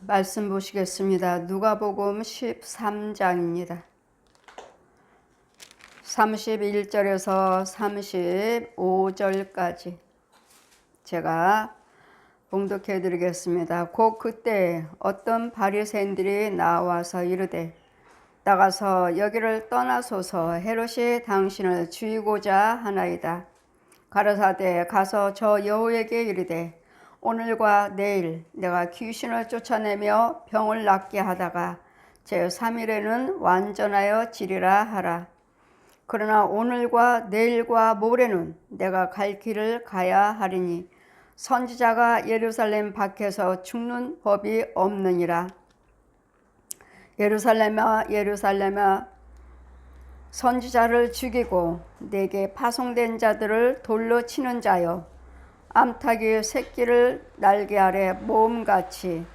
말씀 보시겠습니다. 누가복음 13장입니다. 31절에서 35절까지 제가 봉독해 드리겠습니다. 곧 그때 어떤 바리새인들이 나와서 이르되 나가서 여기를 떠나소서, 헤롯이 당신을 죽이고자 하나이다. 가라사대 가서 저 여호에게 이르되 오늘과 내일 내가 귀신을 쫓아내며 병을 낫게 하다가 제3일에는 완전하여 지리라 하라. 그러나 오늘과 내일과 모레는 내가 갈 길을 가야 하리니 선지자가 예루살렘 밖에서 죽는 법이 없느니라. 예루살렘아 예루살렘아, 선지자를 죽이고 내게 파송된 자들을 돌로 치는 자여, 암탉이 새끼를 날개 아래 모음같이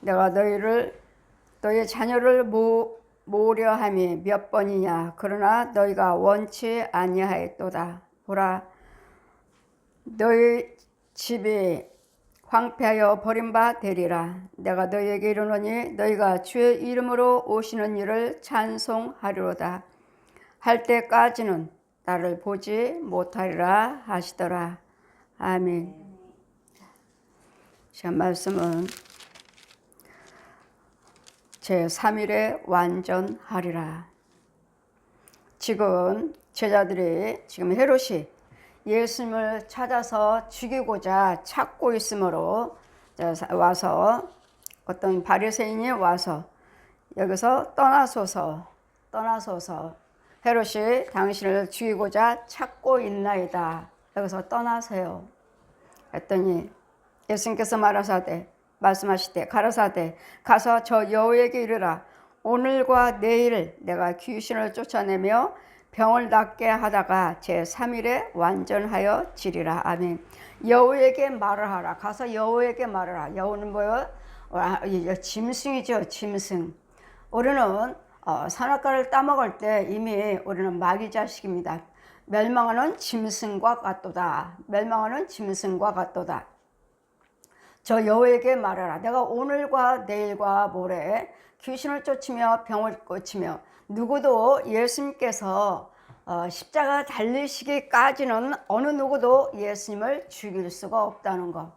내가 너희 자녀를 모으려 함이 몇 번이냐. 그러나 너희가 원치 아니하였도다. 보라, 너희 집이 황폐하여 버림바 되리라. 내가 너희에게 이르노니 너희가 주의 이름으로 오시는 이를 찬송하리로다. 할 때까지는 나를 보지 못하리라 하시더라. 아멘. 자, 말씀은 제3일에 완전하리라. 지금 제자들이 헤롯이 예수님을 찾아서 죽이고자 찾고 있으므로 와서 어떤 바리새인이 와서 여기서 떠나소서 헤롯이 당신을 죽이고자 찾고 있나이다. 여기서 떠나세요 했더니 예수님께서 말씀하시되 가라사대 가서 저 여호에게 이르라. 오늘과 내일 내가 귀신을 쫓아내며 병을 낫게 하다가 제3일에 완전하여 지리라. 아멘. 여호에게 말을 하라. 가서 여호에게 말을 하라. 여호는 뭐예요? 짐승이죠. 짐승. 우리는 선악과를 따먹을 때 이미 우리는 마귀 자식입니다. 멸망하는 짐승과 같도다. 저 여호에게 말하라. 내가 오늘과 내일과 모레 귀신을 쫓으며 병을 고치며, 누구도 예수님께서 십자가 달리시기까지는 어느 누구도 예수님을 죽일 수가 없다는 것.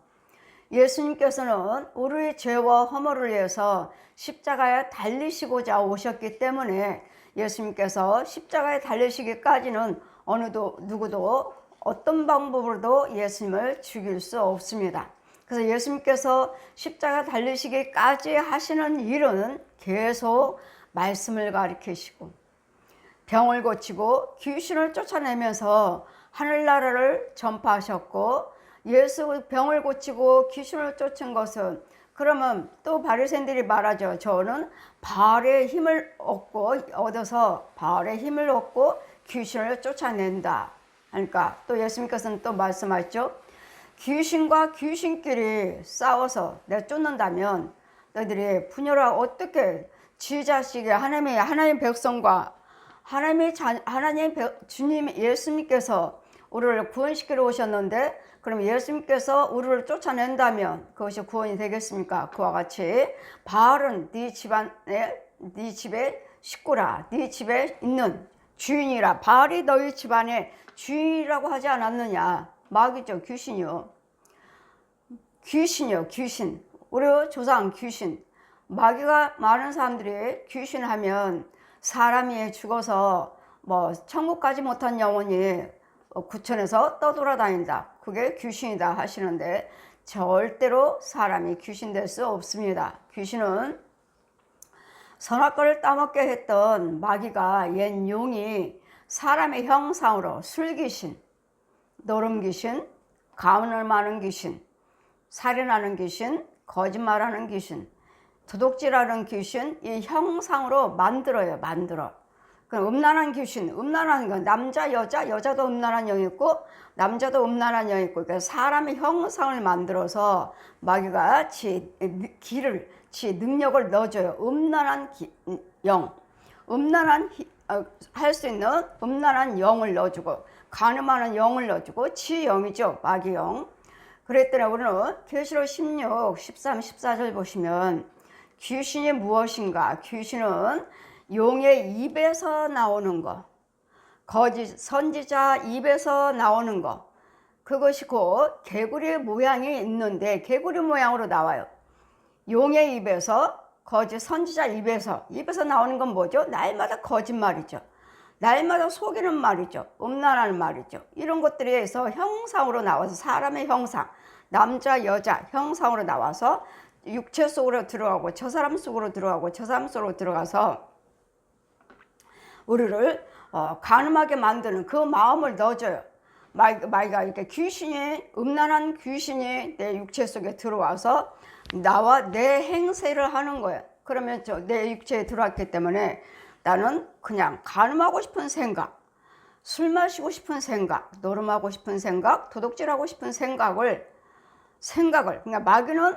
예수님께서는 우리의 죄와 허물을 위해서 십자가에 달리시고자 오셨기 때문에 예수님께서 십자가에 달리시기까지는 어느 누구도 어떤 방법으로도 예수님을 죽일 수 없습니다. 그래서 예수님께서 십자가 달리시기까지 하시는 일은 계속 말씀을 가르치시고 병을 고치고 귀신을 쫓아내면서 하늘나라를 전파하셨고, 예수 병을 고치고 귀신을 쫓은 것은, 그러면 또 바리새인들이 말하죠. 저는 바알의 힘을 얻어서 바알의 힘을 얻고 귀신을 쫓아낸다. 그러니까 또 예수님께서는 또 말씀하셨죠. 귀신과 귀신끼리 싸워서 내가 쫓는다면 너희들이 분열아 어떻게 지 자식이 하나님 백성과 하나님 주님 예수님께서 우리를 구원시키러 오셨는데, 그럼 예수님께서 우리를 쫓아낸다면 그것이 구원이 되겠습니까? 그와 같이 바알은 네 집의 식구라, 네 집에 있는 주인이라. 바알이 너희 집안의 주인이라고 하지 않았느냐. 마귀죠. 귀신. 우리 조상 귀신. 마귀가 많은 사람들이 귀신 하면 사람이 죽어서 천국 가지 못한 영혼이 구천에서 떠돌아다닌다. 그게 귀신이다 하시는데 절대로 사람이 귀신 될 수 없습니다. 귀신은 선악과를 따먹게 했던 마귀가 옛 용이 사람의 형상으로 술귀신, 노름귀신, 가늠하는 귀신, 살인하는 귀신, 거짓말하는 귀신, 도둑질하는 귀신, 이 형상으로 만들어. 그럼 음란한 귀신, 음란한 건 남자, 여자도 음란한 영이 있고 남자도 음란한 영이 있고, 그러니까 사람의 형상을 만들어서 마귀가 지 능력을 넣어줘요. 음란한 영, 할 수 있는 음란한 영을 넣어주고, 간음하는 영을 넣어주고, 지 영이죠. 마귀 영. 그랬더니 우리는 계시록 16, 13, 14절 보시면 귀신이 무엇인가? 귀신은 용의 입에서 나오는 거, 거짓 선지자 입에서 나오는 거, 그것이 곧 개구리 모양이 있는데 개구리 모양으로 나와요. 용의 입에서, 거짓 선지자 입에서 나오는 건 뭐죠? 날마다 거짓말이죠. 날마다 속이는 말이죠. 음란한 말이죠. 이런 것들에 의해서 형상으로 나와서, 사람의 형상, 남자 여자 형상으로 나와서 육체 속으로 들어가고 저 사람 속으로 들어가고 저 사람 속으로 들어가서 우리를 간음하게 만드는 그 마음을 넣어줘요. 마귀가 이렇게 귀신이, 음란한 귀신이 내 육체 속에 들어와서 나와 내 행세를 하는 거예요. 그러면 내 육체에 들어왔기 때문에 나는 그냥 간음하고 싶은 생각, 술 마시고 싶은 생각, 노름하고 싶은 생각, 도둑질하고 싶은 생각을 그러니까 마귀는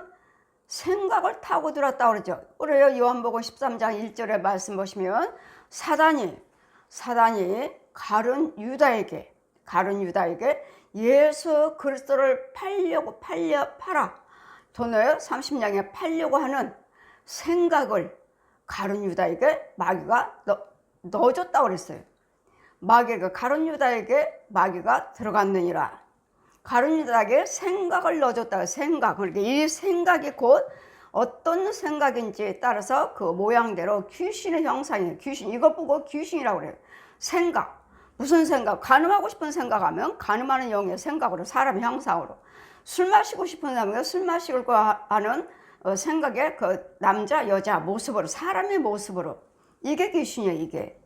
생각을 타고 들었다 그러죠. 우리 요한복음 13장 1절의 말씀 보시면 사단이 가룟 유다에게 예수 그리스도를 팔아 돈을 30냥에 팔려고 하는 생각을 가룟 유다에게 마귀가 넣어줬다고 그랬어요. 가룟 유다에게 마귀가 들어갔느니라. 가룟 유다에게 생각을 넣어줬다. 그러니까 이 생각이 곧 어떤 생각인지에 따라서 그 모양대로 귀신의 형상이에요. 귀신, 이거 보고 귀신이라고 그래요. 생각, 무슨 생각? 간음하고 싶은 생각하면 간음하는 영의 생각으로, 사람의 형상으로. 술 마시고 싶은 사람은 술 마시고 하는 생각의 그 남자 여자 모습으로, 사람의 모습으로. 이게 귀신이에요. 이게.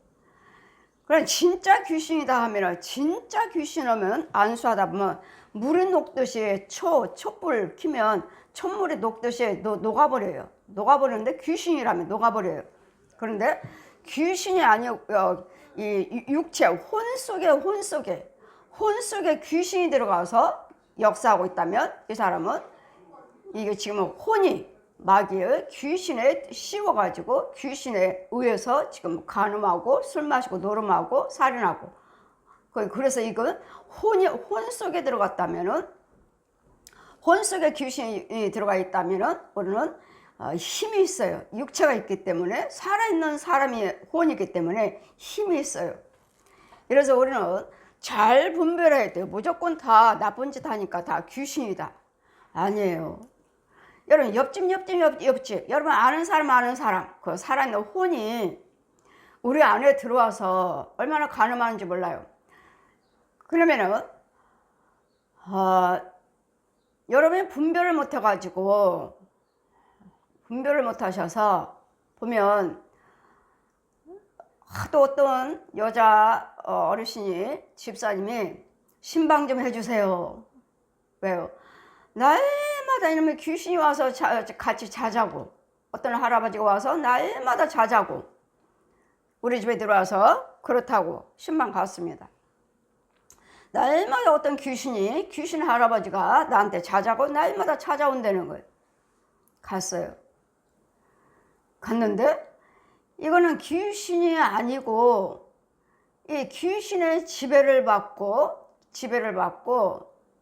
그럼 진짜 귀신이다 하면, 진짜 귀신이면 안수하다 보면 물이 녹듯이 촛불 켜면 촛물이 녹듯이 녹아버려요. 녹아버리는데 귀신이라면 녹아버려요. 그런데 귀신이 아니고 이 육체 혼 속에 귀신이 들어가서 역사하고 있다면 이 사람은 이게 지금 혼이 마귀의 귀신에 씌워가지고 귀신에 의해서 지금 간음하고 술 마시고 노름하고 살인하고, 그래서 이건 혼 속에 들어갔다면은, 혼 속에 귀신이 들어가 있다면은 우리는 힘이 있어요. 육체가 있기 때문에, 살아있는 사람이 혼이기 때문에 힘이 있어요. 그래서 우리는 잘 분별해야 돼요. 무조건 다 나쁜 짓 하니까 다 귀신이다. 아니에요. 여러분, 옆집. 여러분 아는 사람, 그 살아있는 혼이 우리 안에 들어와서 얼마나 간음하는지 몰라요. 그러면은 여러분이 분별을 못하셔서 보면 하도 어떤 여자 어르신이, 집사님이 신방 좀 해주세요. 왜요? 날마다 이놈의 귀신이 와서 같이 자자고, 어떤 할아버지가 와서 날마다 자자고, 우리 집에 들어와서 그렇다고 신방 갔습니다. 날마다 어떤 귀신 할아버지가 나한테 자자고 날마다 찾아온다는 거예요. 갔는데 이거는 귀신이 아니고 이 귀신의 지배를 받고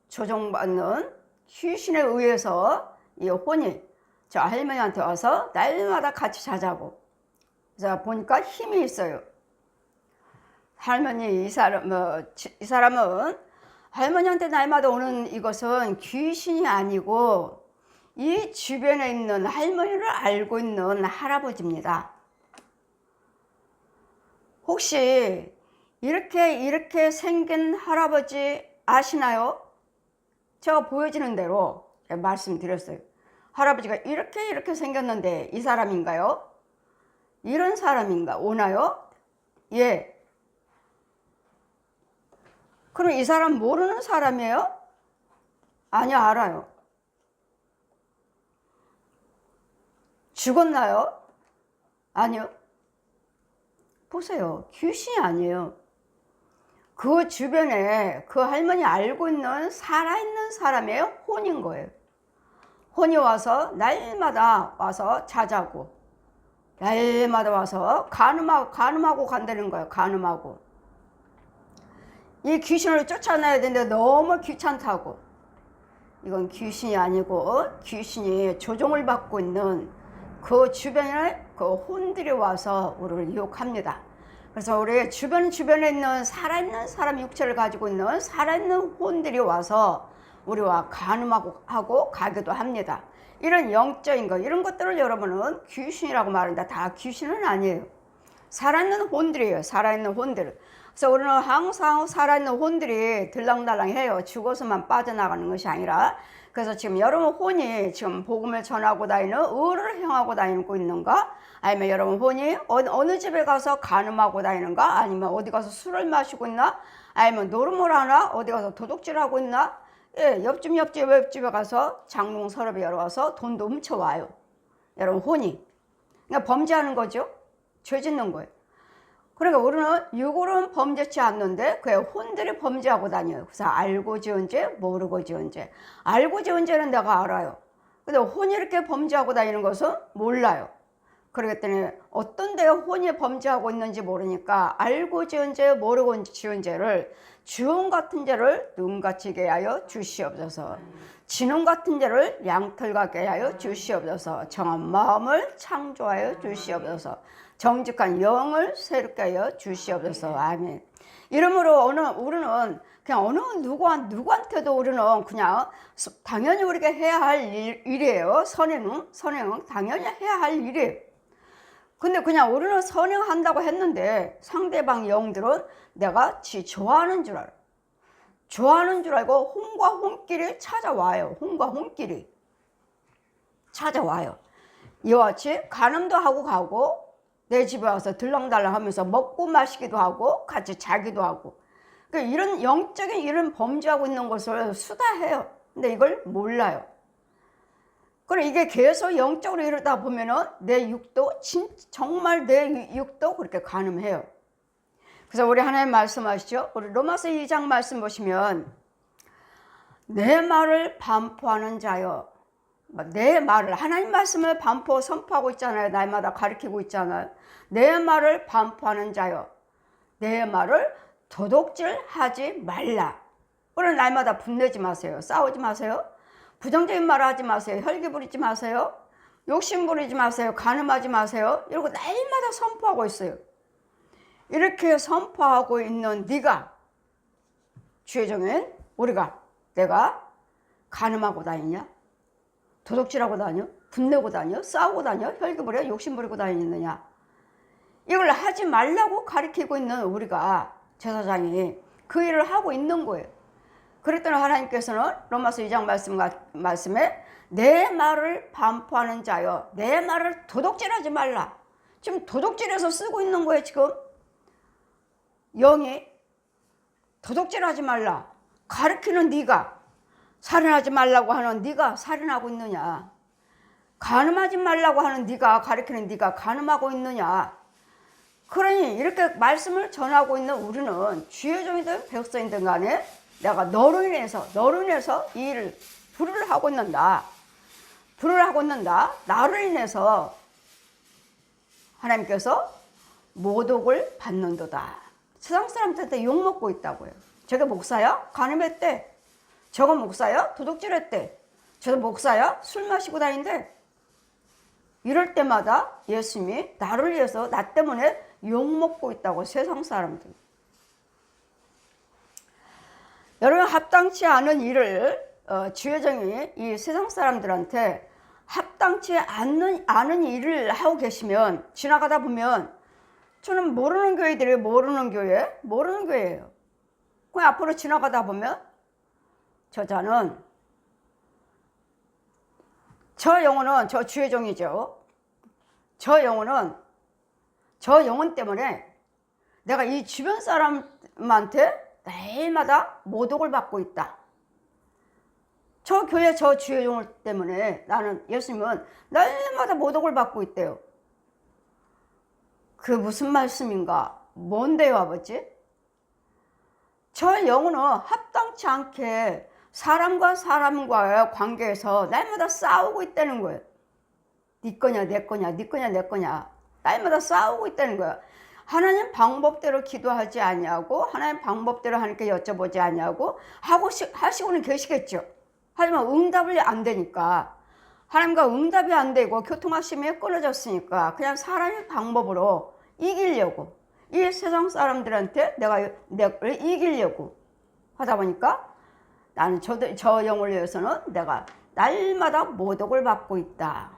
조종받는 귀신에 의해서 이 혼이 저 할머니한테 와서 날마다 같이 자자고. 그래서 보니까 힘이 있어요. 이 사람은 할머니한테 날마다 오는 이것은 귀신이 아니고 이 주변에 있는 할머니를 알고 있는 할아버지입니다. 혹시 이렇게 생긴 할아버지 아시나요? 제가 보여지는 대로 말씀드렸어요. 할아버지가 이렇게 생겼는데 이 사람인가요? 이런 사람인가? 오나요? 예. 그럼 이 사람 모르는 사람이에요? 아니요, 알아요. 죽었나요? 아니요. 보세요. 귀신이 아니에요. 그 주변에 그 할머니 알고 있는 살아있는 사람의 혼인 거예요. 혼이 와서 날마다 와서 자자고, 날마다 와서 간음하고 간다는 거예요. 간음하고. 이 귀신을 쫓아내야 되는데 너무 귀찮다고. 이건 귀신이 아니고 귀신이 조종을 받고 있는 그 주변에 그 혼들이 와서 우리를 유혹합니다. 그래서 우리 주변에 있는 살아있는 사람 육체를 가지고 있는 살아있는 혼들이 와서 우리와 간음하고 가기도 합니다. 이런 영적인 것, 이런 것들을 여러분은 귀신이라고 말합니다. 다 귀신은 아니에요. 살아있는 혼들이에요. 살아있는 혼들. 그래서 우리는 항상 살아있는 혼들이 들랑달랑해요. 죽어서만 빠져나가는 것이 아니라. 그래서 지금 여러분 혼이 지금 복음을 전하고 다니는, 의를 행하고 다니고 있는가? 아니면 여러분 혼이 어느 집에 가서 간음하고 다니는가? 아니면 어디 가서 술을 마시고 있나? 아니면 노름을 하나? 어디 가서 도둑질하고 있나? 예, 옆집에 가서 장롱 서랍에 열어와서 돈도 훔쳐와요. 여러분 혼이. 그러니까 범죄하는 거죠. 죄 짓는 거예요. 그러니까 우리는 육으로는 범죄치 않는데 그 혼들이 범죄하고 다녀요. 그래서 알고 지은 죄, 모르고 지은 죄. 알고 지은 죄는 내가 알아요. 근데 혼이 이렇게 범죄하고 다니는 것은 몰라요. 그러기 때문에 어떤 데에 혼이 범죄하고 있는지 모르니까 알고 지은 죄, 모르고 지은 죄를 주홍 같은 죄를 눈같이 깨 하여 주시옵소서. 진홍 같은 죄를 양털 같게 하여 주시옵소서. 정한 마음을 창조하여 주시옵소서. 정직한 영을 새롭게 하여 주시옵소서. 아멘. 이러므로 우리는 그냥 어느 누구한테도 우리는 그냥 당연히 우리가 해야 할 일이에요. 선행은 당연히 해야 할 일이에요. 근데 그냥 우리는 선행한다고 했는데 상대방 영들은 내가 좋아하는 줄 알아. 좋아하는 줄 알고 혼과 혼끼리 찾아와요. 혼과 혼끼리 찾아와요. 이와 같이 간음도 하고 가고 내 집에 와서 들랑달랑 하면서 먹고 마시기도 하고 같이 자기도 하고, 그러니까 이런 영적인 이런 범죄하고 있는 것을 수다해요. 근데 이걸 몰라요. 그래 이게 계속 영적으로 이러다 보면은 내 육도 정말 내 육도 그렇게 간음해요. 그래서 우리 하나님 말씀하시죠. 우리 로마서 2장 말씀 보시면 내 말을 반포하는 자여. 내 말을, 하나님 말씀을 선포하고 있잖아요. 날마다 가르치고 있잖아요. 내 말을 반포하는 자여, 내 말을 도둑질하지 말라. 우리는 날마다 분내지 마세요. 싸우지 마세요. 부정적인 말을 하지 마세요. 혈기 부리지 마세요. 욕심 부리지 마세요. 간음하지 마세요. 이러고 날마다 선포하고 있어요. 이렇게 선포하고 있는 네가, 주의 종인 내가 간음하고 다니냐? 도둑질하고 다녀? 분내고 다녀? 싸우고 다녀? 혈기 부려? 욕심 부리고 다니느냐? 이걸 하지 말라고 가르치고 있는 우리가, 제사장이 그 일을 하고 있는 거예요. 그랬더니 하나님께서는 로마서 2장 말씀에 내 말을 반포하는 자여, 내 말을 도둑질하지 말라. 지금 도둑질해서 쓰고 있는 거예요. 지금 영이 도둑질하지 말라 가르치는 네가, 살인하지 말라고 하는 네가 살인하고 있느냐? 간음하지 말라고 하는 네가, 가르치는 네가 간음하고 있느냐? 그러니 이렇게 말씀을 전하고 있는 우리는 주의 종이든 백성이든 간에 내가 너로 인해서 이 일을 불을 하고 있는다. 나로 인해서 하나님께서 모독을 받는도다. 세상 사람들한테 욕먹고 있다고요. 저게 목사야? 간음했대. 저거 목사야? 도둑질했대. 저거 목사야? 술 마시고 다닌대. 이럴 때마다 예수님이 나를 위해서, 나 때문에 욕먹고 있다고, 세상 사람들. 여러분, 합당치 않은 일을 주의 종이 이 세상 사람들한테 합당치 않은 일을 하고 계시면, 지나가다 보면 저는 모르는 교회예요. 그냥 앞으로 지나가다 보면 저자는, 저 영혼은 저 주의 종이죠. 저 영혼 때문에 내가 이 주변 사람한테 날마다 모독을 받고 있다. 저 교회 저 주의 종을 때문에 나는, 예수님은 날마다 모독을 받고 있대요. 그 무슨 말씀인가? 뭔데요, 아버지? 저 영혼은 합당치 않게 사람과의 관계에서 날마다 싸우고 있다는 거예요. 네 거냐 내 거냐, 네 거냐 내 거냐, 날마다 싸우고 있다는 거예요. 하나님 방법대로 기도하지 아니하고, 하나님 방법대로 하나님께 여쭤보지 아니하고 하시고는 계시겠죠. 하지만 응답이 안 되니까, 하나님과 응답이 안 되고 교통하심이 끊어졌으니까 그냥 사람의 방법으로 이기려고, 이 세상 사람들한테 내가 이기려고 하다 보니까 나는 저 영을 위해서는 내가 날마다 모독을 받고 있다.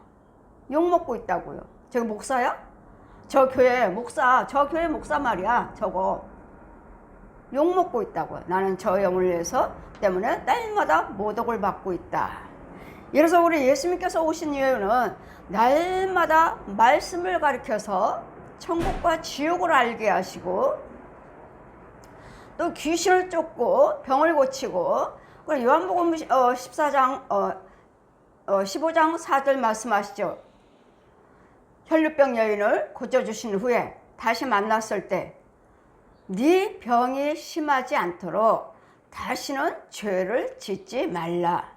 욕먹고 있다고요. 저기 목사야? 저 교회 목사 말이야. 저거 욕먹고 있다고요. 나는 저 영을 위해서 때문에 날마다 모독을 받고 있다. 이래서 우리 예수님께서 오신 이유는 날마다 말씀을 가르쳐서 천국과 지옥을 알게 하시고, 또 귀신을 쫓고 병을 고치고, 요한복음 14장 15장 4절 말씀하시죠. 혈루병 여인을 고쳐주신 후에 다시 만났을 때 네 병이 심하지 않도록 다시는 죄를 짓지 말라.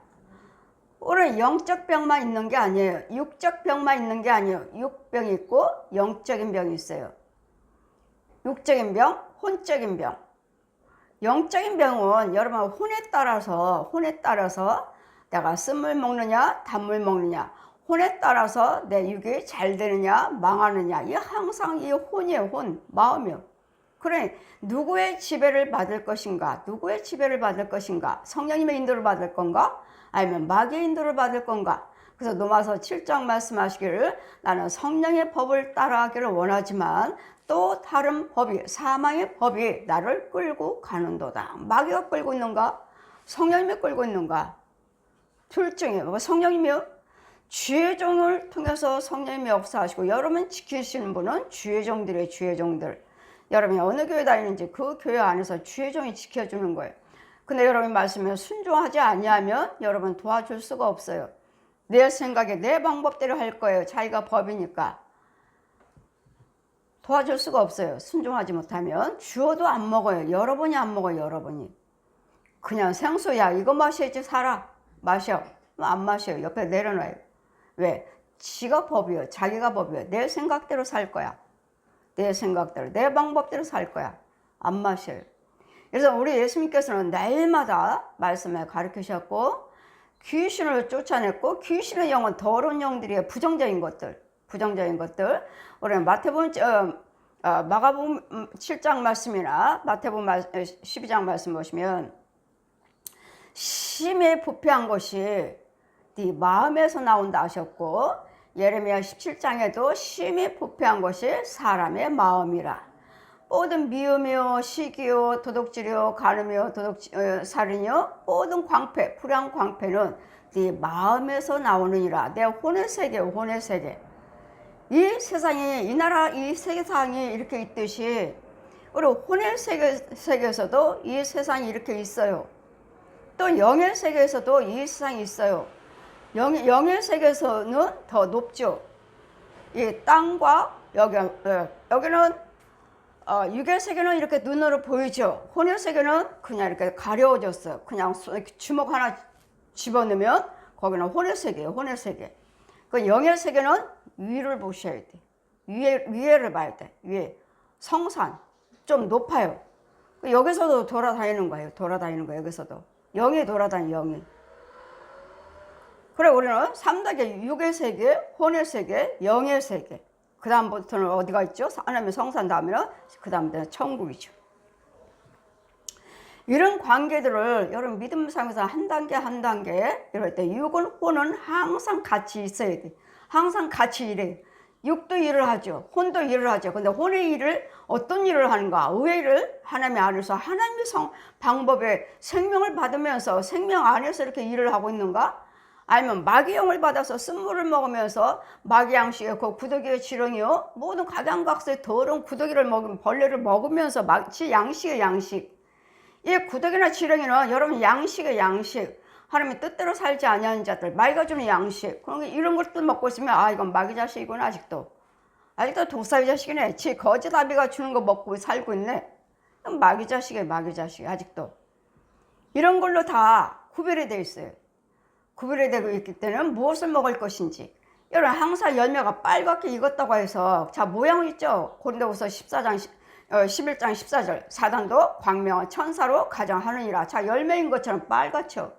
오늘 영적 병만 있는 게 아니에요. 육적 병만 있는 게 아니에요. 육병이 있고 영적인 병이 있어요. 육적인 병, 혼적인 병. 영적인 병은 여러분 혼에 따라서 내가 쓴물 먹느냐 단물 먹느냐, 혼에 따라서 내 육이 잘 되느냐 망하느냐, 이 항상 이 혼이에요. 혼, 마음이요. 그래, 누구의 지배를 받을 것인가? 누구의 지배를 받을 것인가? 성령님의 인도를 받을 건가? 아니면 마귀의 인도를 받을 건가? 그래서 로마서 7장 말씀하시기를 나는 성령의 법을 따라하기를 원하지만 또 다른 법이, 사망의 법이 나를 끌고 가는도다. 마귀가 끌고 있는가? 성령님이 끌고 있는가? 둘 중에 성령님이요? 주의 종을 통해서 성령님이 역사하시고, 여러분 지키시는 분은 주의 종들이에요. 주의 종들. 여러분이 어느 교회 다니는지 그 교회 안에서 주의 종이 지켜주는 거예요. 근데 여러분이 말씀에 순종하지 아니하면 여러분 도와줄 수가 없어요. 내 생각에 내 방법대로 할 거예요. 자기가 법이니까 도와줄 수가 없어요. 순종하지 못하면 주어도 안 먹어요. 여러분이 안 먹어요. 여러분이 그냥 생수야 이거 마셔야지 살아. 마셔. 안 마셔요. 옆에 내려놔요. 왜? 지가 법이요. 자기가 법이요. 내 생각대로 살 거야. 내 생각대로 내 방법대로 살 거야. 안 마셔요. 그래서 우리 예수님께서는 날마다 말씀을 가르치셨고, 귀신을 쫓아냈고, 귀신의 영은 더러운 영들이에요. 부정적인 것들. 우리 마태복음 마가복음 7장 말씀이나 마태복음 12장 말씀 보시면 심히 부패한 것이 네 마음에서 나온다 하셨고, 예레미야 17장에도 심히 부패한 것이 사람의 마음이라. 모든 미움이요 시기요 도둑질이요 간음이요 살인이요 모든 광패 불량 광패는 네 마음에서 나오느니라. 내 혼의 세계요. 혼의 세계. 이 세상이 이 나라 이 세상이 이렇게 있듯이 우리 혼의 세계에서도 이 세상이 이렇게 있어요. 또 영의 세계에서도 이 세상이 있어요. 영의 세계에서는 더 높죠. 이 땅과 여기는 육의 세계는 이렇게 눈으로 보이죠. 혼의 세계는 그냥 이렇게 가려워졌어요. 그냥 주먹 하나 집어넣으면 거기는 혼의 세계예요. 혼의 세계. 그 영의 세계는 위를 보셔야 돼. 위에를 봐야 돼. 위에 성산 좀 높아요. 여기서도 돌아다니는 거예요. 여기서도 영이 돌아다니. 영이. 그래 우리는 3단계 육의 세계, 혼의 세계, 영의 세계. 그 다음부터는 어디가 있죠? 하나님의 성산 다음에는 그 다음부터는 천국이죠. 이런 관계들을 여러분 믿음 삶에서 한 단계 이럴 때 육은 혼은 항상 같이 있어야 돼. 항상 같이 일해. 육도 일을 하죠. 혼도 일을 하죠. 근데 혼의 일을 어떤 일을 하는가? 의의 일을 하나님 안에서 하나님의 방법에 생명을 받으면서 생명 안에서 이렇게 일을 하고 있는가? 아니면 마귀 영을 받아서 쓴물을 먹으면서 마귀 양식에 그 구더기의 지렁이요 모든 각양각색 더러운 구더기를 먹으면 벌레를 먹으면서 마치 양식의 양식. 이 구더기나 지렁이는 여러분 양식의 양식. 하나님의 뜻대로 살지 아니하는 자들 마귀가 주는 양식. 그런 이런 것들 먹고 있으면 아 이건 마귀 자식이구나. 아직도 독사의 자식이네. 지 거짓 아비가 주는 거 먹고 살고 있네. 마귀 자식이에요. 마귀 자식. 아직도 이런 걸로 다 구별이 되어 있어요. 구별이 되고 있기 때문에 무엇을 먹을 것인지. 여러분 항상 열매가 빨갛게 익었다고 해서 자 모양 있죠. 고린도후서 11장 14절 사단도 광명한 천사로 가장하느니라. 자 열매인 것처럼 빨갛죠.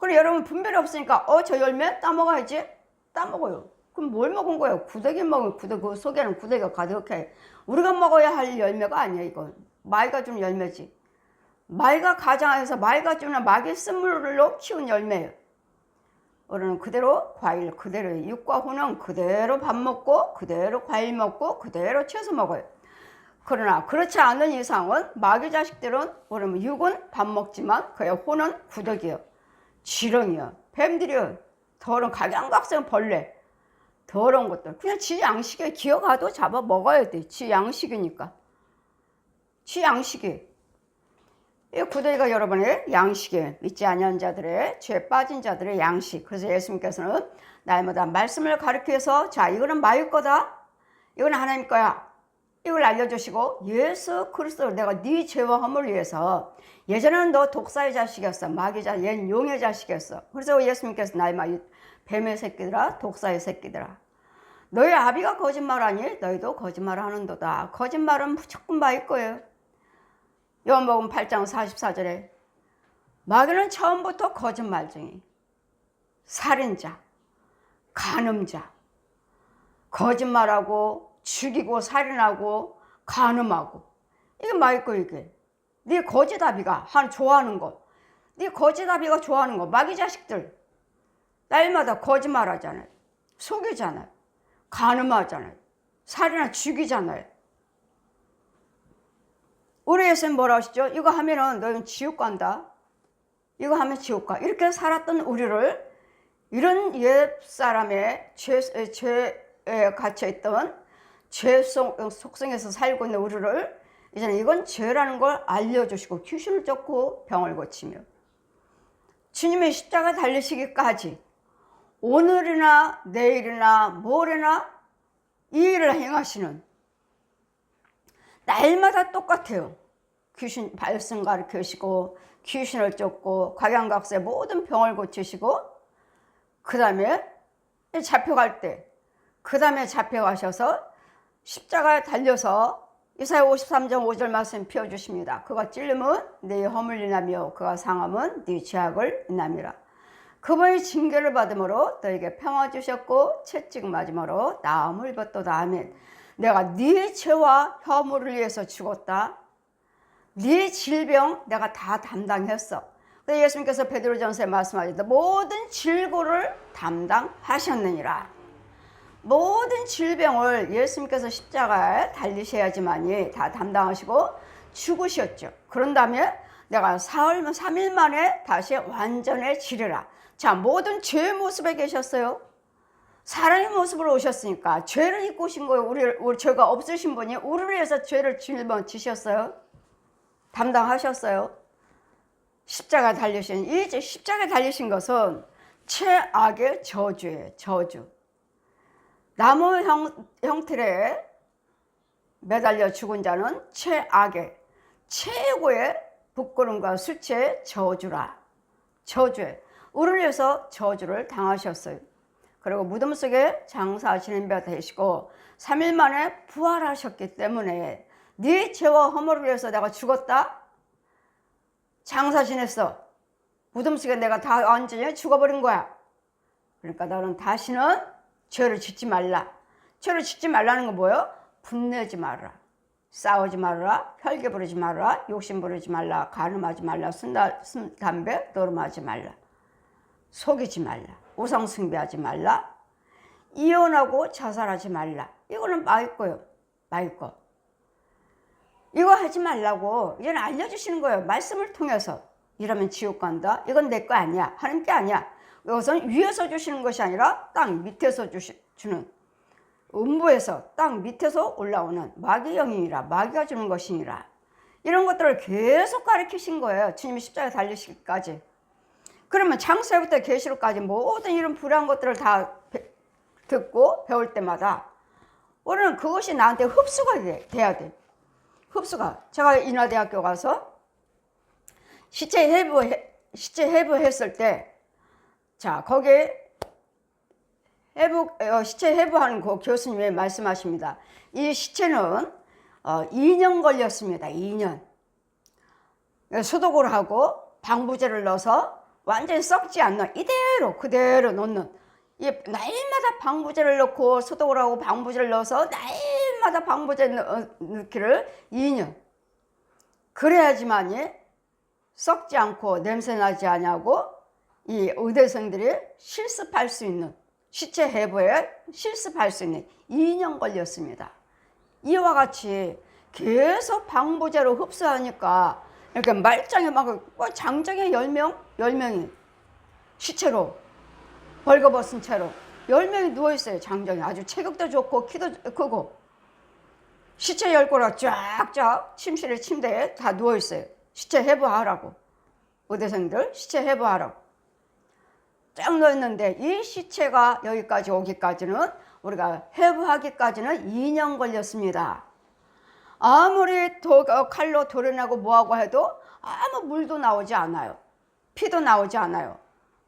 그럼 여러분 분별이 없으니까 저 열매 따먹어야지. 따먹어요. 그럼 뭘 먹은 거예요? 구더기 먹은 구더기, 그 속에는 구더기가 가득해. 우리가 먹어야 할 열매가 아니야. 이건 마귀가 준 열매지. 마귀가 가장해서 마귀가 주는 마귀 쓴물로 키운 열매예요. 우리는 그대로 과일, 그대로 육과 후는 그대로 밥 먹고 그대로 과일 먹고 그대로 채소 먹어요. 그러나 그렇지 않은 이상은 마귀 자식들은 우리는 육은 밥 먹지만 그의 호는 구더기요, 지렁이요, 뱀들이요, 더러운 각양각색 벌레, 더러운 것들. 그냥 지 양식에 기어가도 잡아 먹어야 돼. 지 양식이니까. 지 양식이. 이 구더기가 여러분의 양식이에요. 믿지 아니한 자들의, 죄에 빠진 자들의 양식. 그래서 예수님께서는 날마다 말씀을 가르쳐서 자, 이거는 마귀 거다, 이건 하나님 거야, 이걸 알려주시고, 예수 그리스도를 내가 네 죄와 허물을 위해서, 예전에는 너 독사의 자식이었어, 마귀 자식, 얘는 용의 자식이었어. 그래서 예수님께서 날마다 뱀의 새끼들아, 독사의 새끼들아, 너희 아비가 거짓말하니 너희도 거짓말하는도다. 거짓말은 무조건 마귀 거예요. 요한복음 8장 44절에 마귀는 처음부터 거짓말쟁이, 살인자, 간음자, 거짓말하고 죽이고 살인하고 간음하고, 이게 마귀 거. 이게 네 거짓아비가 좋아하는 거, 네 거짓아비가 좋아하는 거. 마귀 자식들 날마다 거짓말하잖아요, 속이잖아요, 간음하잖아요, 살인하고 죽이잖아요. 우리 예수님 뭐라 하시죠? 이거 하면은 너희는 지옥 간다, 이거 하면 지옥 가. 이렇게 살았던 우리를, 이런 옛사람의 죄에 갇혀있던 죄 속성에서 살고 있는 우리를 이제는 이건 죄라는 걸 알려주시고 귀신을 쫓고 병을 고치며 주님의 십자가 달리시기까지 오늘이나 내일이나 모레나 이 일을 행하시는, 날마다 똑같아요. 귀신 말씀 가르치시고 귀신을 쫓고 각양각색 모든 병을 고치시고, 그 다음에 잡혀갈 때, 그 다음에 잡혀가셔서 십자가에 달려서 이사야 53장 5절 말씀 피워주십니다. 그가 찔림은 네 허물을 인하며 그가 상함은 네 죄악을 인함이라. 그분이 징계를 받음으로 너에게 평화 주셨고 채찍 맞음으로 나음을 입었도다. 아멘. 내가 네 죄와 허물을 위해서 죽었다. 네 질병 내가 다 담당했어. 그래서 예수님께서 베드로전서에 말씀하셨다. 모든 질고를 담당하셨느니라. 모든 질병을 예수님께서 십자가에 달리셔야지만이 다 담당하시고 죽으셨죠. 그런 다음에 내가 3일 만에 다시 완전해지리라. 자, 모든 죄의 모습에 계셨어요. 사람의 모습으로 오셨으니까 죄를 입고 오신 거예요. 우리 죄가 없으신 분이 우리를 위해서 죄를 짊어지셨어요. 담당하셨어요. 십자가 달리신, 이 십자가 달리신 것은 최악의 저주예요. 저주. 나무 형틀에 매달려 죽은 자는 최악의, 최고의 부끄러움과 수치의 저주라. 저주에 우리를 위해서 저주를 당하셨어요. 그리고 무덤 속에 장사하시는 바 되시고 3일 만에 부활하셨기 때문에 네 죄와 허물을 위해서 내가 죽었다, 장사 지냈어, 무덤 속에 내가 다 완전히 죽어버린 거야. 그러니까 너는 다시는 죄를 짓지 말라. 죄를 짓지 말라는 건 뭐예요? 분내지 말라, 싸우지 말라, 혈기 부르지 말라, 욕심 부르지 말라, 간음하지 말라, 술, 담배, 노름하지 말라, 속이지 말라, 우상 숭배하지 말라, 이혼하고 자살하지 말라. 이거는 마귀 거예요. 마귀 거. 이거 하지 말라고 이제는 알려주시는 거예요. 말씀을 통해서. 이러면 지옥 간다, 이건 내 거 아니야, 하나님 게 아니야. 이것은 위에서 주시는 것이 아니라 땅 밑에서 주는, 음부에서 땅 밑에서 올라오는 마귀 영이니라, 마귀가 주는 것이니라. 이런 것들을 계속 가르치신 거예요. 주님이 십자가에 달리시기까지. 그러면 창세부터 계시록까지 모든 이런 불의한 것들을 다 듣고 배울 때마다 우리는 그것이 나한테 흡수가 돼야 돼. 흡수가. 제가 인하대학교 가서 시체 해부 했을 때, 자, 거기에 시체 해부하는 그 교수님이 말씀하십니다. 이 시체는 2년 걸렸습니다. 2년. 소독을 하고 방부제를 넣어서 완전히 썩지 않는 이대로 그대로 놓는, 이 날마다 방부제를 넣고 소독을 하고 방부제를 넣어서 날마다 방부제 넣기를 2년. 그래야지만이 썩지 않고 냄새나지 않냐고 이 의대생들이 실습할 수 있는, 시체 해부에 실습할 수 있는 2년 걸렸습니다. 이와 같이 계속 방부제로 흡수하니까 이렇게 말짱에 막 장정에 10명이 시체로 벌거벗은 채로 10명이 누워있어요. 장정에 아주 체격도 좋고 키도 크고 시체 10구라 쫙쫙 침대에 다 누워있어요. 시체 해부하라고, 의대생들 시체 해부하라고 쫙 누워있는데 이 시체가 여기까지 오기까지는, 우리가 해부하기까지는 2년 걸렸습니다. 아무리 칼로 도려내고 뭐하고 해도 아무 물도 나오지 않아요. 피도 나오지 않아요.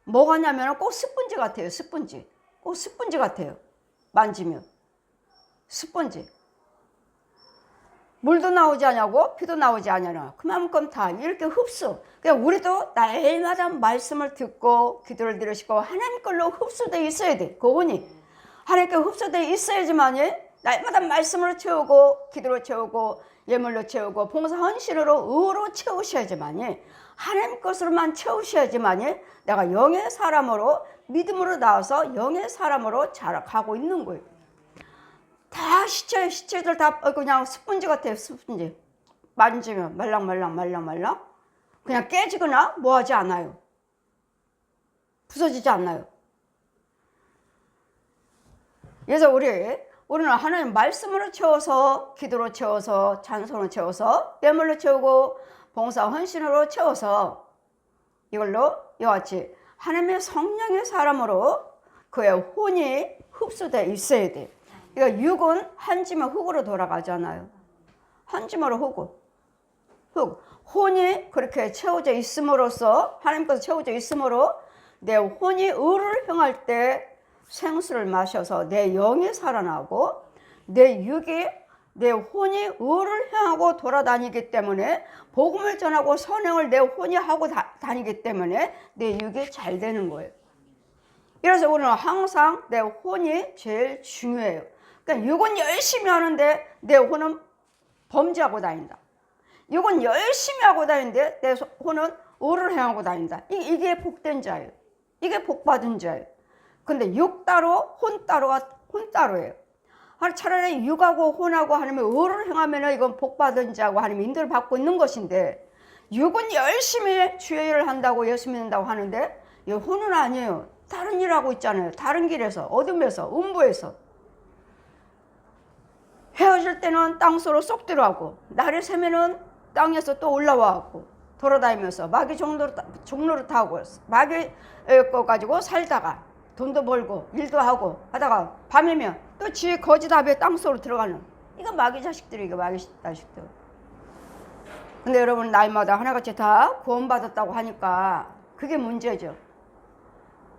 뭐가 냐면 꼭 스펀지 같아요. 스펀지. 꼭 스펀지 같아요. 만지면 스펀지. 물도 나오지 않냐고, 피도 나오지 않냐고. 그만큼 다 이렇게 흡수. 그냥 우리도 날마다 말씀을 듣고 기도를 들으시고 하나님 걸로 흡수되어 있어야 돼. 그분이 하나님께 흡수되어 있어야지만이 날마다 말씀으로 채우고 기도로 채우고 예물로 채우고 봉사 헌신으로 의로 채우셔야지만이, 하나님 것으로만 채우셔야지만이 내가 영의 사람으로 믿음으로 나와서 영의 사람으로 자라가고 있는 거예요. 다 시체들 다 그냥 스펀지 같아요. 스펀지. 만지면 말랑 그냥 깨지거나 뭐하지 않아요. 부서지지 않아요. 그래서 우리는 하나님 말씀으로 채워서 기도로 채워서 찬송으로 채워서 예물로 채우고 봉사 헌신으로 채워서 이걸로 이와 같이 하나님의 성령의 사람으로 그의 혼이 흡수되어 있어야 돼. 그러니까 육은 한 짐은 흙으로 돌아가잖아요. 한 짐으로 흙. 혼이 그렇게 채워져 있음으로써, 하나님께서 채워져 있으므로 내 혼이 의를 행할 때 생수를 마셔서 내 영이 살아나고 내 혼이 의를 향하고 돌아다니기 때문에 복음을 전하고 선행을 내 혼이 하고 다니기 때문에 내 육이 잘 되는 거예요. 그래서 우리는 항상 내 혼이 제일 중요해요. 그러니까 육은 열심히 하는데 내 혼은 범죄하고 다닌다. 육은 열심히 하고 다니는데 내 혼은 의를 행하고 다닌다. 이게 복된 자예요. 이게 복받은 자예요. 근데 육 따로 혼 따로예요. 차라리 육하고 혼하고 하나님의 의를 행하면 이건 복받은 자고 하나님의 인도를 받고 있는 것인데, 육은 열심히 주의 일을 한다고 예수 믿는다고 하는데 이 혼은 아니에요. 다른 일 하고 있잖아요. 다른 길에서, 어둠에서, 음부에서. 헤어질 때는 땅속으로 쏙 들어가고 날이 새면은 땅에서 또 올라와갖고 돌아다니면서 마귀 종로를 타고 마귀 거 가지고 살다가 돈도 벌고 일도 하고 하다가 밤이면 또 지의 거짓답에 땅속으로 들어가는, 이거 마귀 자식들이, 이거 마귀 자식들. 근데 여러분 날마다 하나같이 다 구원받았다고 하니까 그게 문제죠.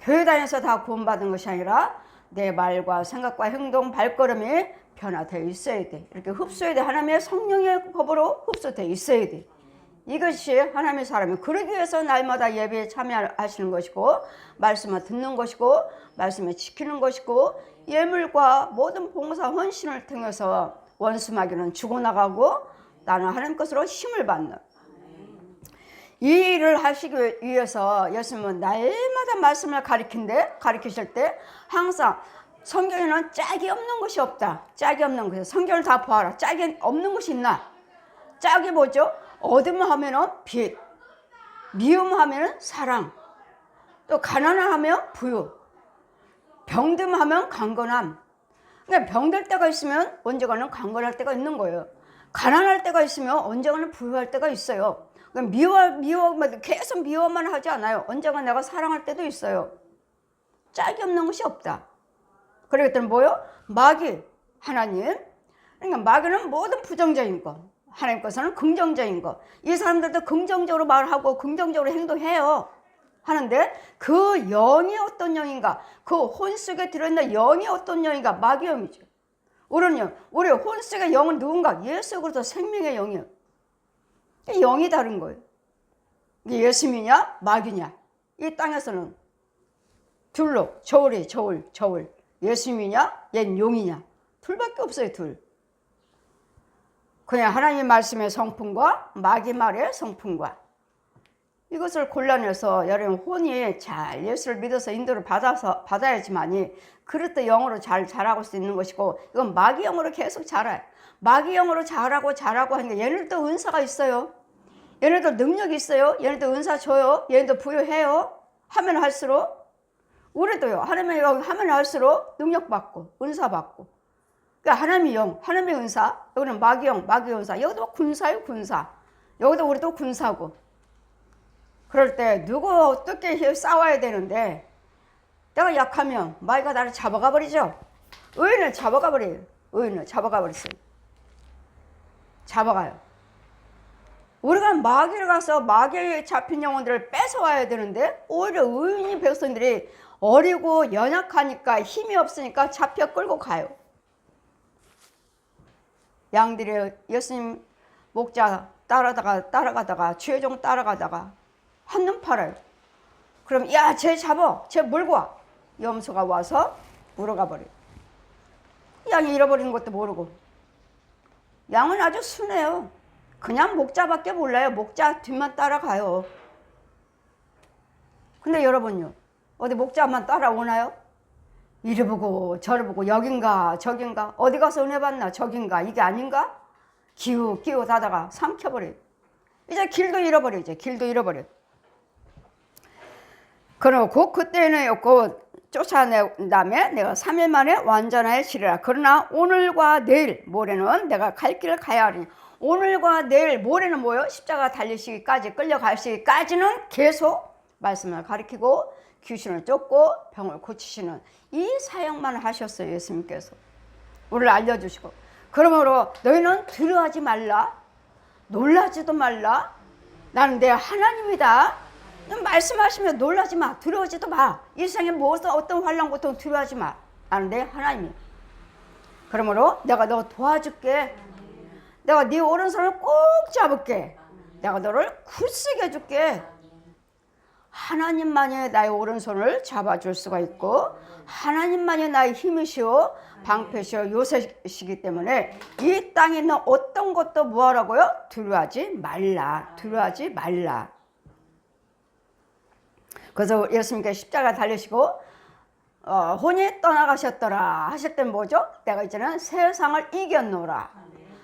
교회 다녀서 다 구원받은 것이 아니라 내 말과 생각과 행동, 발걸음이 변화되어 있어야 돼. 이렇게 흡수해야 돼. 하나님의 성령의 법으로 흡수되어 있어야 돼. 이것이 하나님의 사람이, 그러기 위해서 날마다 예배에 참여하시는 것이고 말씀을 듣는 것이고 말씀을 지키는 것이고 예물과 모든 봉사 헌신을 통해서 원수 마귀는 죽어나가고 나는 하나님 것으로 힘을 받는, 이 일을 하시기 위해서 예수님은 날마다 말씀을 가르치실 때 항상 성경에는 짝이 없는 것이 없다. 짝이 없는 것이, 성경을 다 보아라. 짝이 없는 것이 있나? 짝이 뭐죠? 어둠 하면은 빛, 미움 하면은 사랑, 또 가난하면 부유, 병듦 하면 강건함. 그러니까 병들 때가 있으면 언젠가는 강건할 때가 있는 거예요. 가난할 때가 있으면 언젠가는 부유할 때가 있어요. 계속 미워만 하지 않아요. 언젠가 내가 사랑할 때도 있어요. 짝이 없는 것이 없다. 그러기 때문에 뭐요? 마귀, 하나님. 그러니까 마귀는 모든 부정적인 거, 하나님께서는 긍정적인 거. 이 사람들도 긍정적으로 말하고 긍정적으로 행동해요. 하는데 그 영이 어떤 영인가, 그 혼 속에 들어있는 영이 어떤 영인가, 마귀 영이죠. 우리는요, 우리 혼 속의 영은 누군가? 예수 그리스도 생명의 영이에요. 영이 다른 거예요. 이게 예수님이냐 마귀냐. 이 땅에서는 둘로 저울이 저울. 예수님이냐 얜 용이냐 둘밖에 없어요. 둘. 그냥 하나님 말씀의 성품과 마귀 말의 성품과 이것을 골라내서 여러분 혼이 잘 예수를 믿어서 인도를 받아야지만이 그릇도 영으로 잘 자라고 수 있는 것이고 이건 마귀 영으로 계속 자라요. 마귀 영으로 자라고 하니까 얘네들도 은사가 있어요. 얘네도 능력이 있어요. 얘네도 은사 줘요. 얘네도 부여해요. 하면 할수록 우리도요. 하나님의 영 하면 할수록 능력 받고 은사 받고 그러니까 하나님의 영, 하나님의 은사 여기는 마귀 영, 마귀 은사 여기도 군사요 군사 여기도 우리도 군사고 그럴 때 누구 어떻게 싸워야 되는데 내가 약하면 마귀가 나를 잡아가 버리죠. 의인을 잡아가 버려요. 의인을 잡아가 버렸어요. 잡아가요. 우리가 마귀를 가서 마귀에 잡힌 영혼들을 뺏어와야 되는데 오히려 의인이 백성들이 어리고 연약하니까 힘이 없으니까 잡혀 끌고 가요. 양들이 예수님 목자 따라가다가 주의종 따라가다가 한눈 팔아요. 그럼 야 쟤 잡아 쟤 몰고 와. 염소가 와서 물어가 버려요. 양이 잃어버리는 것도 모르고 양은 아주 순해요. 그냥 목자밖에 몰라요. 목자 뒤만 따라가요. 근데 여러분요 어디 목자만 따라오나요? 이리 보고 저리 보고 여긴가 저긴가 어디 가서 은혜 받나 저긴가 이게 아닌가 기우다다가 삼켜버려요. 이제 길도 잃어버려. 그러고 그때는 쫓아낸 다음에 내가 3일 만에 완전하여지리라. 그러나 오늘과 내일 모레는 내가 갈 길을 가야 하리니 오늘과 내일 모레는 뭐예요? 십자가 달리시기까지 끌려가시기까지는 계속 말씀을 가르치고 귀신을 쫓고 병을 고치시는 이 사역만 하셨어요. 예수님께서 우리를 알려주시고 그러므로 너희는 두려워하지 말라 놀라지도 말라 나는 내 하나님이다. 말씀하시면 놀라지 마 두려워하지도 마. 이 세상에 무엇은 어떤 환난 고통 두려워하지 마. 나는 내 하나님이야. 그러므로 내가 너 도와줄게. 내가 네 오른손을 꼭 잡을게. 내가 너를 굳세게 해줄게. 하나님만이 나의 오른손을 잡아줄 수가 있고 하나님만이 나의 힘이시오 방패시오 요새시기 때문에 이 땅에 있는 어떤 것도 뭐하라고요? 두려워하지 말라. 그래서 예수님께서 십자가 달리시고 혼이 떠나가셨더라 하실 땐 뭐죠? 내가 이제는 세상을 이겼노라.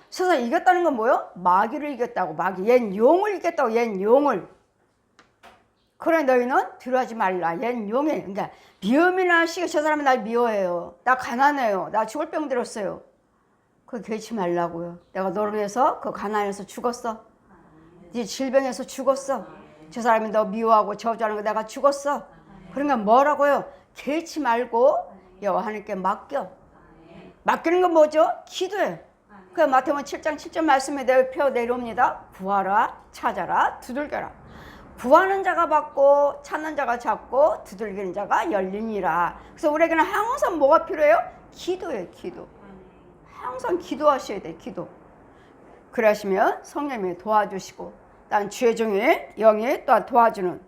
세상 이겼다는 건 뭐예요? 마귀를 이겼다고. 마귀 얜 용을 이겼다고. 얜 용을. 그래 너희는 두려워하지 말라. 얜 용해. 그러니까 미움이나 시기 저 사람은 날 미워해요. 나 가난해요. 나 죽을 병 들었어요. 그거 개치 말라고요. 내가 너를 위해서 그 가난에서 죽었어. 네 질병에서 죽었어. 저 사람이 너 미워하고 저주하는 거 내가 죽었어. 그러니까 뭐라고요? 개치 말고 여호와 하나님께 맡겨. 맡기는 건 뭐죠? 기도해. 그 마태복음 7장 7절 말씀에 펴 내려옵니다. 구하라, 찾아라, 두들겨라. 구하는 자가 받고 찾는 자가 잡고 두들기는 자가 열리니라. 그래서 우리에게는 항상 뭐가 필요해요? 기도예요. 기도. 항상 기도하셔야 돼요. 기도. 그러시면 성령님이 도와주시고 난 주의 종이 영이 또한 도와주는.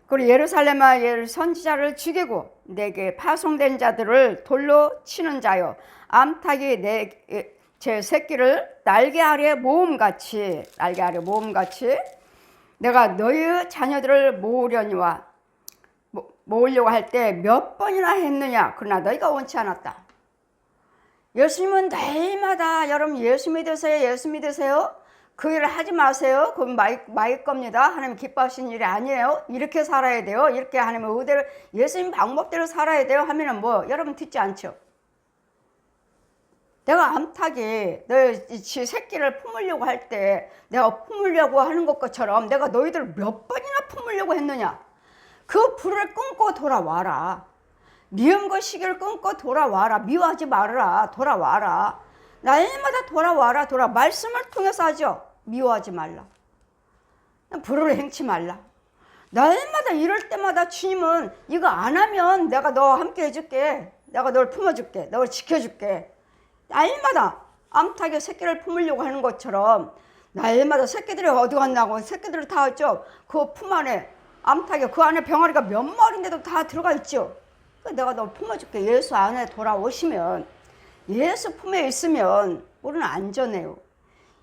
그리고 예루살렘아 선지자를 죽이고 내게 파송된 자들을 돌로 치는 자여 암탉이 제 새끼를 날개 아래 모음같이 내가 너희 자녀들을 모으려니와 모으려고 할 때 몇 번이나 했느냐. 그러나 너희가 원치 않았다. 예수님은 매일마다 여러분 예수 믿으세요. 그 일을 하지 마세요. 그건 마일 겁니다. 하나님 기뻐하시는 일이 아니에요. 이렇게 살아야 돼요. 이렇게 하나님의 의대로 예수님 방법대로 살아야 돼요 하면은 뭐 여러분 듣지 않죠. 내가 암탉이 너희 새끼를 품으려고 할 때 내가 품으려고 하는 것처럼 내가 너희들을 몇 번이나 품으려고 했느냐. 그 불을 끊고 돌아와라. 미움과 시기를 끊고 돌아와라. 미워하지 말아라. 돌아와라. 날마다 돌아와라. 말씀을 통해서 하죠. 미워하지 말라. 불을 행치 말라. 날마다 이럴 때마다 주님은 이거 안 하면 내가 너 함께 해줄게. 내가 널 품어줄게. 너를 지켜줄게. 날마다 암탉의 새끼를 품으려고 하는 것처럼 날마다 새끼들이 어디 갔나고 새끼들을 다 했죠. 그 품 안에 암탉에 그 안에 병아리가 몇 마리인데도 다 들어가 있죠. 내가 너 품어줄게. 예수 안에 돌아오시면, 예수 품에 있으면 우리는 안전해요.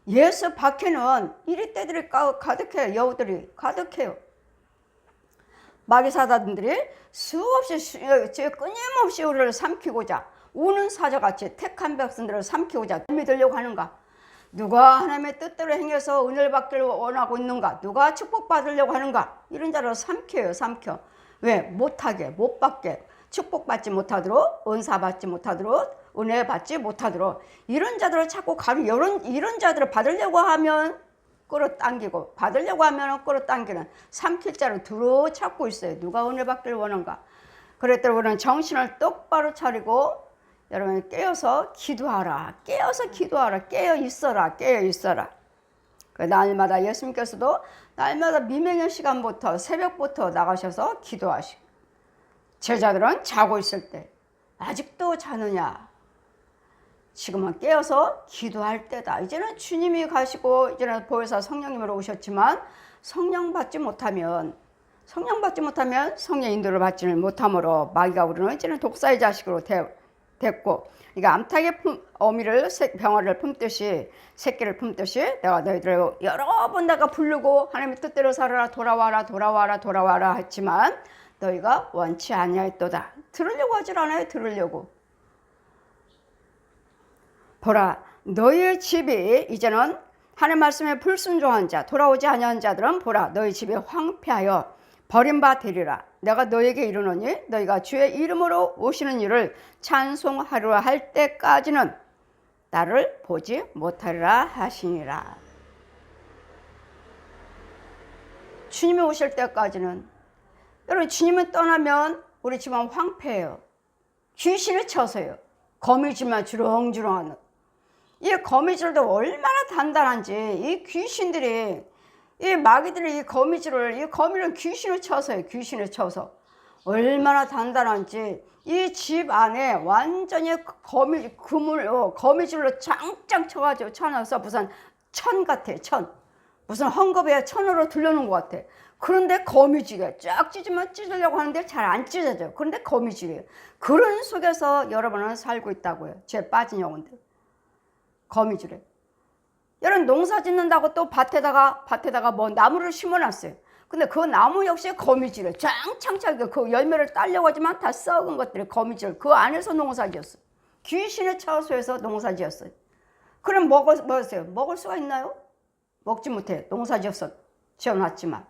예수 밖에는 이리떼들이 가득해요. 여우들이 가득해요. 마귀 사단들이 수없이 끊임없이 우리를 삼키고자, 우는 사자같이 택한 백성들을 삼키고자 믿으려고 하는가? 누가 하나님의 뜻대로 행해서 은혜를 받기를 원하고 있는가? 누가 축복받으려고 하는가? 이런 자를 삼켜요. 삼켜. 왜? 못하게, 못 받게, 축복받지 못하도록, 은사받지 못하도록, 은혜 받지 못하도록, 이런 자들을 자꾸 이런 자들을 받으려고 하면 끌어당기고, 받으려고 하면 끌어당기는 삼킬 자를 두루 찾고 있어요. 누가 은혜 받기를 원한가? 그랬더니 우리는 정신을 똑바로 차리고, 여러분 깨어서 기도하라. 깨어서 기도하라. 깨어 있어라. 깨어 있어라. 날마다 예수님께서도 날마다 미명의 시간부터 새벽부터 나가셔서 기도하시고, 제자들은 자고 있을 때 아직도 자느냐? 지금은 깨어서 기도할 때다. 이제는 주님이 가시고 이제는 보혜사 성령님으로 오셨지만 성령 받지 못하면 성령 인도를 받지는 못하므로 마귀가 우리는 이제는 독사의 자식으로 됐고, 그러니까 암탉의 어미를 병아리를 품듯이, 새끼를 품듯이 내가 너희들을 여러 번 내가 부르고 하나님의 뜻대로 살아라, 돌아와라 했지만 너희가 원치 아니하였도다. 들으려고 하질 않아요. 들으려고. 보라, 너희의 집이 이제는 하나님 말씀에 불순종한 자, 돌아오지 아니한 자들은 보라, 너희 집이 황폐하여 버린 바 되리라. 내가 너희에게 이르노니 너희가 주의 이름으로 오시는 일을 찬송하리라 할 때까지는 나를 보지 못하리라 하시니라. 주님이 오실 때까지는, 여러분 주님은 떠나면 우리 집은 황폐해요. 귀신을 쳐서요. 거미줄만 주렁주렁하는. 이 거미줄도 얼마나 단단한지, 이 귀신들이, 이 마귀들이 이 거미를 귀신을 쳐서요. 귀신을 쳐서 얼마나 단단한지, 이 집 안에 완전히 거미줄로 짱짱 쳐놔서 무슨 천 같아. 천. 무슨 헝겊에 천으로 둘러놓은 것 같아. 그런데 거미줄이에요. 쫙 찢으려고 하는데 잘 안 찢어져요. 그런데 거미줄이에요. 그런 속에서 여러분은 살고 있다고요. 죄 빠진 영혼들. 거미줄에. 여러분 농사 짓는다고 또 밭에다가 뭐 나무를 심어놨어요. 근데 그 나무 역시 거미줄에 짱짱 그 열매를 따려고 하지만 다 썩은 것들이 거미줄. 그 안에서 농사 지었어요. 귀신의 처소에서 농사 지었어요. 그럼 먹었어요. 먹을 수가 있나요? 먹지 못해. 농사 지어놨지만.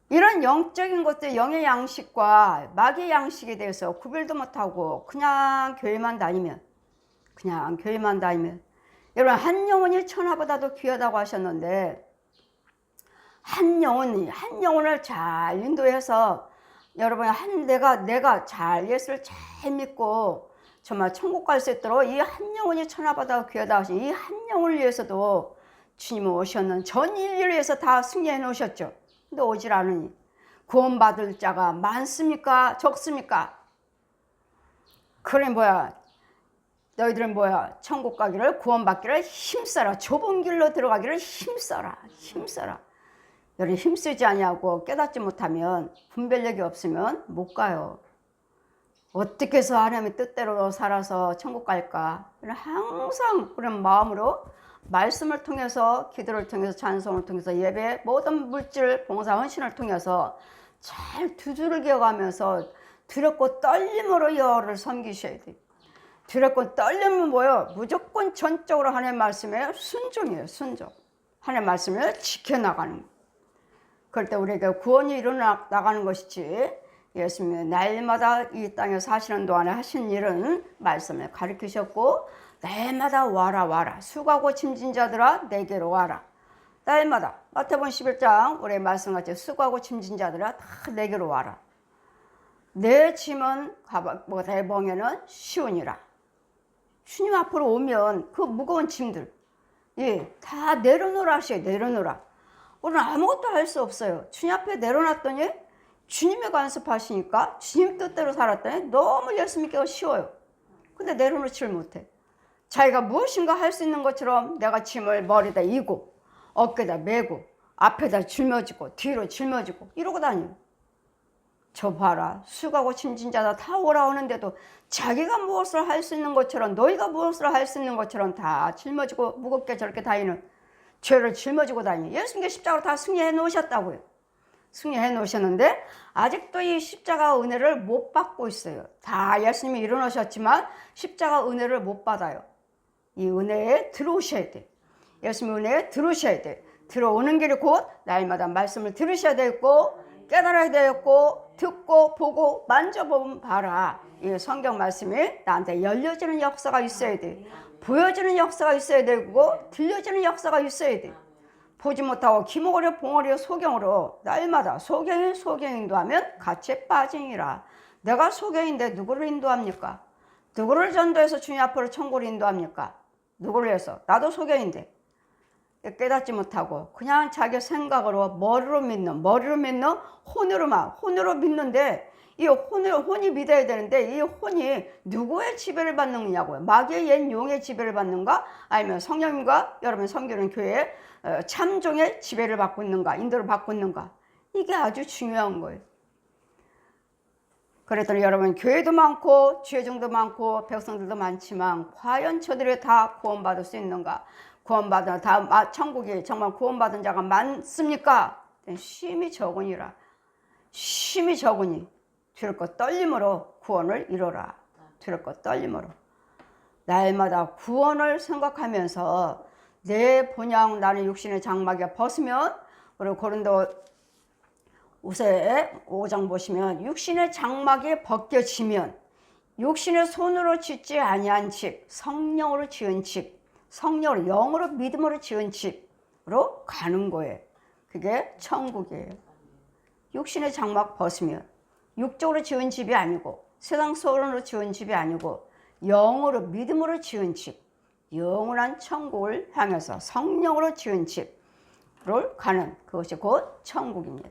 이런 영적인 것들, 영의 양식과 마귀의 양식에 대해서 구별도 못하고 그냥 교회만 다니면, 여러분 한 영혼이 천하보다도 귀하다고 하셨는데, 한 영혼을 잘 인도해서 여러분 내가 잘 예수를 잘 믿고 정말 천국 갈 수 있도록 이 한 영혼이 천하보다 귀하다 하신 이 한 영혼을 위해서도 주님은 오셨는 전 인류를 위해서 다 승리해 놓으셨죠. 근데 오질 않으니 구원받을 자가 많습니까? 적습니까? 그래 너희들은 천국 가기를, 구원받기를 힘써라. 좁은 길로 들어가기를 힘써라. 여러분 힘쓰지 아니하고 깨닫지 못하면, 분별력이 없으면 못 가요. 어떻게 해서 하나님의 뜻대로 살아서 천국 갈까? 항상 그런 마음으로 말씀을 통해서, 기도를 통해서, 찬송을 통해서, 예배, 모든 물질, 봉사, 헌신을 통해서 잘 두드러기어가면서 두렵고 떨림으로 여호와를 섬기셔야 돼요. 두렵고 떨림은 무조건 전적으로 하나님의 말씀에 순종이에요. 순종. 하나님의 말씀을 지켜나가는 거예요. 그럴 때 우리에게 구원이 일어나가는 것이지, 예수님이 날마다 이 땅에 사시는 동안에 하신 일은 말씀을 가르치셨고, 날마다 와라. 수고하고 짐진 자들아 내게로 와라. 날마다 마태복음 11장 우리의 말씀같이 수고하고 짐진 자들아 다 내게로 와라. 내 짐은 내 멍에는 쉬우니라. 주님 앞으로 오면 그 무거운 짐들 다 내려놓으라 하셔요. 내려놓으라. 우리는 아무것도 할 수 없어요. 주님 앞에 내려놨더니 주님의 간섭하시니까 주님 뜻대로 살았더니 너무 예수 믿기가 쉬워요. 근데 내려놓지를 못해. 자기가 무엇인가 할 수 있는 것처럼 내가 짐을 머리에다 이고 어깨에다 메고 앞에다 짊어지고 뒤로 짊어지고 이러고 다녀요. 저 봐라, 수고하고 침진자다 다 오라오는데도 자기가 무엇을 할 수 있는 것처럼, 너희가 무엇을 할 수 있는 것처럼 다 짊어지고 무겁게 저렇게 다니는, 죄를 짊어지고 다니는, 예수님께 십자가로 다 승리해 놓으셨다고요. 승리해 놓으셨는데 아직도 이 십자가 은혜를 못 받고 있어요. 다 예수님이 이뤄놓으셨지만 십자가 은혜를 못 받아요. 이 은혜에 들어오셔야 돼. 예수님 은혜에 들어오셔야 돼. 들어오는 길이 곧 날마다 말씀을 들으셔야 되고, 깨달아야 되고, 듣고 보고 만져보면 봐라. 이 성경 말씀이 나한테 열려지는 역사가 있어야 돼. 보여지는 역사가 있어야 되고, 들려지는 역사가 있어야 돼. 보지 못하고 기목으로 봉어리로 소경으로 날마다 소경인 인도하면 같이 빠지니라. 내가 소경인데 누구를 인도합니까? 누구를 전도해서 주님 앞으로 천국을 인도합니까? 누구를 해서? 나도 소경인데 깨닫지 못하고 그냥 자기 생각으로 머리로 믿는 혼으로 믿는데, 이 혼이 믿어야 되는데 이 혼이 누구의 지배를 받느냐고요? 마귀의 옛 용의 지배를 받는가? 아니면 성령님과 여러분 섬기는 교회의 참종의 지배를 받고 있는가? 인도를 받고 있는가? 이게 아주 중요한 거예요. 그랬더니 여러분, 교회도 많고 지회중도 많고 백성들도 많지만 과연 저들이 다 구원받을 수 있는가? 구원받은 다 천국에 정말 구원받은 자가 많습니까? 심히 적으니라. 심히 적으니 두려울 것 떨림으로 구원을 이루라. 두려울 것 떨림으로 날마다 구원을 생각하면서 내 본향 나는 육신의 장막에 벗으면, 그리고 고린도 우세 5장 보시면 육신의 장막이 벗겨지면 육신의 손으로 짓지 아니한 집, 성령으로 지은 집, 성령으로 영으로 믿음으로 지은 집으로 가는 거예요. 그게 천국이에요. 육신의 장막 벗으면 육적으로 지은 집이 아니고 세상 소원으로 지은 집이 아니고 영으로 믿음으로 지은 집, 영원한 천국을 향해서 성령으로 지은 집을 가는, 그것이 곧 천국입니다.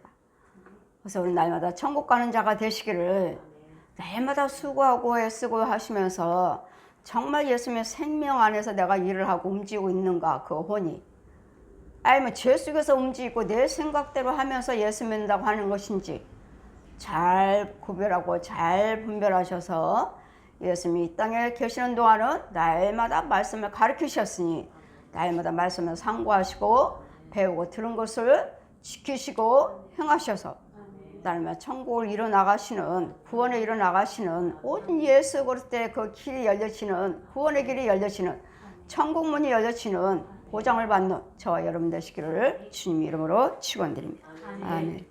그래서 우리 날마다 천국 가는 자가 되시기를, 날마다 수고하고 애쓰고 하시면서 정말 예수님의 생명 안에서 내가 일을 하고 움직이고 있는가, 그 혼이, 아니면 죄 속에서 움직이고 내 생각대로 하면서 예수 믿는다고 하는 것인지 잘 구별하고 잘 분별하셔서 예수님이 이 땅에 계시는 동안은 날마다 말씀을 가르치셨으니 날마다 말씀을 상고하시고 배우고 들은 것을 지키시고 행하셔서 날마다 천국을 이뤄나가시는, 구원에 이뤄나가시는, 모든 예수 그리스도의 그 길이 열려지는, 구원의 길이 열려지는, 천국문이 열려지는 보장을 받는 저와 여러분 되시기를 주님 이름으로 축원드립니다. 아멘.